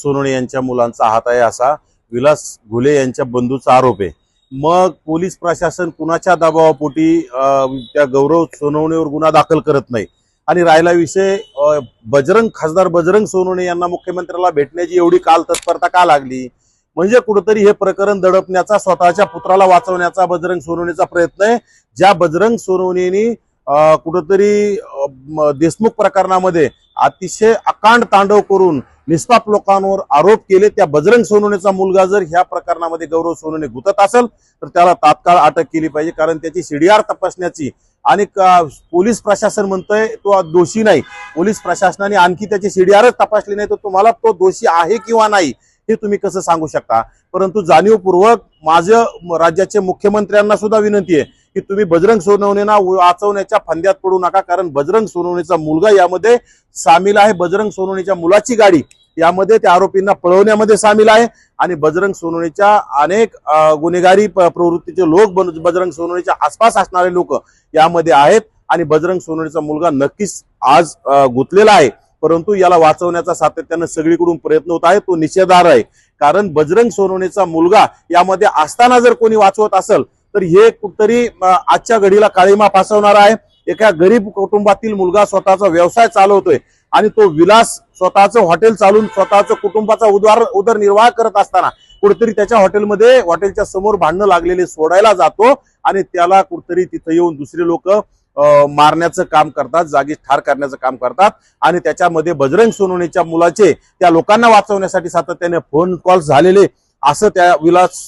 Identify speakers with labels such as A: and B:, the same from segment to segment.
A: सोनवणे यांच्या मुलांचा हात आहे असा विलास घुले यांच्या बंधूचा आरोप आहे। मग पोलीस प्रशासन कुणाच्या दबावापोटी त्या गौरव सोनवणेवर गुन्हा दाखल करत नाही। आणि राहिला विषय खासदार बजरंग सोनवणे यांना मुख्यमंत्र्याला भेटण्याची एवढी काल तत्परता का लागली, म्हणजे कुठेतरी हे प्रकरण दडपण्याचा, स्वतःच्या पुत्राला वाचवण्याचा बजरंग सोनवणेचा प्रयत्न आहे। ज्या बजरंग सोनवणेनी कुठेतरी देशमुख प्रकरणामध्ये अतिशय अकांड तांडव करून निष्पाप लोकांवर आरोप केले, त्या बजरंग सोनवणेचा मुलगा जर ह्या प्रकरणामध्ये गौरव सोनवणे गुंतत असेल तर त्याला तात्काळ अटक केली पाहिजे। कारण त्याची सीडीआर तपासण्याची आणि पोलीस प्रशासन म्हणतंय तो दोषी नाही, पोलीस प्रशासनाने आणखी त्याची सीडीआरच तपासली नाही तर तुम्हाला तो दोषी आहे किंवा नाही हे तुम्ही कसं सांगू शकता। परंतु जाणीवपूर्वक माझ्या राज्याचे मुख्यमंत्र्यांना सुद्धा विनंती आहे की तुम्ही बजरंग सोनवणेंना वाचवण्याच्या फंद्यात पडू नका, कारण बजरंग सोनवणेचा मुलगा यामध्ये सामील आहे। बजरंग सोनवणेच्या मुलाची गाडी यामध्ये त्या आरोपींना पळवण्यामध्ये सामील आहे आणि बजरंग सोनवणेच्या अनेक गुन्हेगारी प्रवृत्तीचे लोक, बजरंग सोनवणेच्या आसपास असणारे लोक यामध्ये आहेत आणि बजरंग सोनवणेचा मुलगा नक्कीच आज गुंतलेला आहे। परंतु याला वाचवण्याचा सातत्याने सगळीकडून प्रयत्न होत आहे, तो निषेधार्ह आहे। कारण बजरंग सोनवणेचा मुलगा यामध्ये असताना जर कोणी वाचवत असेल तर हे कुठतरी आजच्या घडीला काळीमा फासवणार आहे। एका गरीब कुटुंबातील मुलगा स्वतःचा व्यवसाय चालवतोय आणि तो विलास स्वतःचं हॉटेल चालून स्वतःचं कुटुंबाचा उदरनिर्वाह करत असताना कुठतरी त्याच्या हॉटेलच्या समोर भांडणं लागलेले सोडायला जातो आणि त्याला कुठतरी तिथे येऊन दुसरे लोक मारण्याचं काम करतात, जागी ठार करण्याचं काम करतात आणि त्याच्यामध्ये बजरंग सोनवणेच्या मुलाचे त्या लोकांना वाचवण्यासाठी सातत्याने फोन कॉल झालेले असं त्या विलास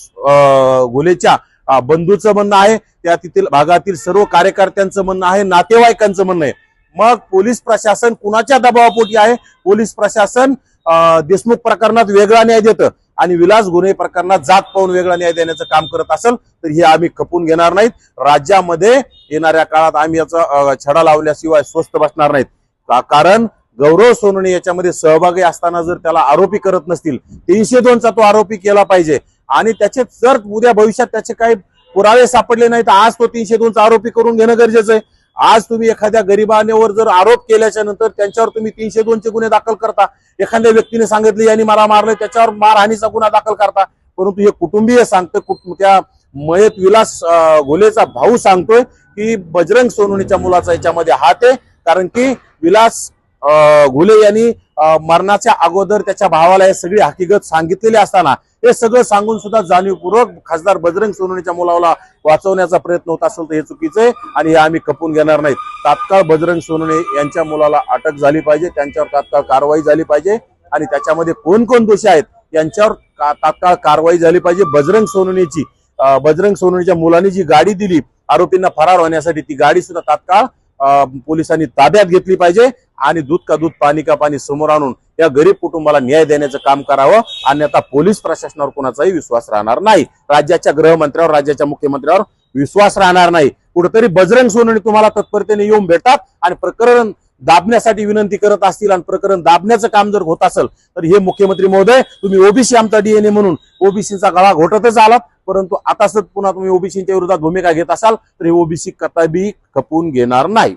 A: घुलेच्या बंधूचं म्हणणं आहे, त्या तिथील भागातील सर्व कार्यकर्त्यांचं म्हणणं आहे, नातेवाईकांचं म्हणणं आहे। मग पोलीस प्रशासन कुणाच्या दबावापोटी आहे? पोलीस प्रशासन देशमुख प्रकरणात वेगळा न्याय देतं आणि विलास घुले प्रकरणात जात पाहून वेगळा न्याय देण्याचं काम करत असेल तर हे आम्ही खपून घेणार नाहीत। राज्यामध्ये येणाऱ्या काळात आम्ही याचा छडा लावल्याशिवाय स्वस्थ बसणार नाहीत। कारण गौरव सोनवणे याच्यामध्ये सहभागी असताना जर त्याला आरोपी करत नसतील, 302चा तो आरोपी केला पाहिजे आणि त्याचे जर उद्या भविष्यात त्याचे काही पुरावे सापडले नाही तर आज तो 302चा आरोपी करून घेणं गरजेचं आहे। आज तुम्ही एखाद्या गरीबांवर जर आरोप केल्याच्या नंतर त्यांच्यावर तुम्ही 302चे गुन्हे दाखल करता, एखाद्या व्यक्तीने सांगितले यांनी मला मारलं त्याच्यावर मारहाणीचा गुन्हा दाखल करता, परंतु हे कुटुंबीय सांगतं, त्या मयत विलास घुलेचा भाऊ सांगतोय की बजरंग सोनवणेच्या मुलाचा याच्यामध्ये हात आहे। कारण की विलास घुले यांनी मरणाच्या अगोदर त्याच्या भावाला हे सगळी हकीकत सांगितलेली असताना हे सगळं सांगून सुद्धा जाणीवपूर्वक खासदार बजरंग सोनवणेच्या मुलाला वाचवण्याचा प्रयत्न होत असेल तर हे चुकीचं आहे आणि हे आम्ही खपून घेणार नाहीत। तात्काळ बजरंग सोनवणे यांच्या मुलाला अटक झाली पाहिजे, त्यांच्यावर तात्काळ कारवाई झाली पाहिजे आणि त्याच्यामध्ये कोण कोण दोषी आहेत यांच्यावर तात्काळ कारवाई झाली पाहिजे। बजरंग सोनवणेच्या मुलांनी जी गाडी दिली आरोपींना फरार होण्यासाठी, ती गाडी सुद्धा तात्काळ पोलिसांनी ताब्यात घेतली पाहिजे आणि दूध का दूध पाणी का पाणी समोर आणून या गरीब कुटुंबाला न्याय देण्याचं काम करावं, अन्यथा पोलीस प्रशासनावर कोणाचाही विश्वास राहणार नाही, राज्याच्या गृहमंत्र्यावर, राज्याच्या मुख्यमंत्र्यावर विश्वास राहणार नाही। कुठेतरी बजरंग सोनवणे तुम्हाला तत्परतेने येऊन भेटतात आणि प्रकरण दाबण्यासाठी विनंती करत असतील आणि प्रकरण दाबण्याचं काम जर होत असेल तर हे मुख्यमंत्री महोदय तुम्ही ओबीसी आमचा डीएनए म्हणून ओबीसीचा गळा घोटतच आलात, परंतु आता पुन्हा तुम्ही ओबीसीच्या विरोधात भूमिका घेत असाल तर हे ओबीसी कदापि खपून घेणार नाही।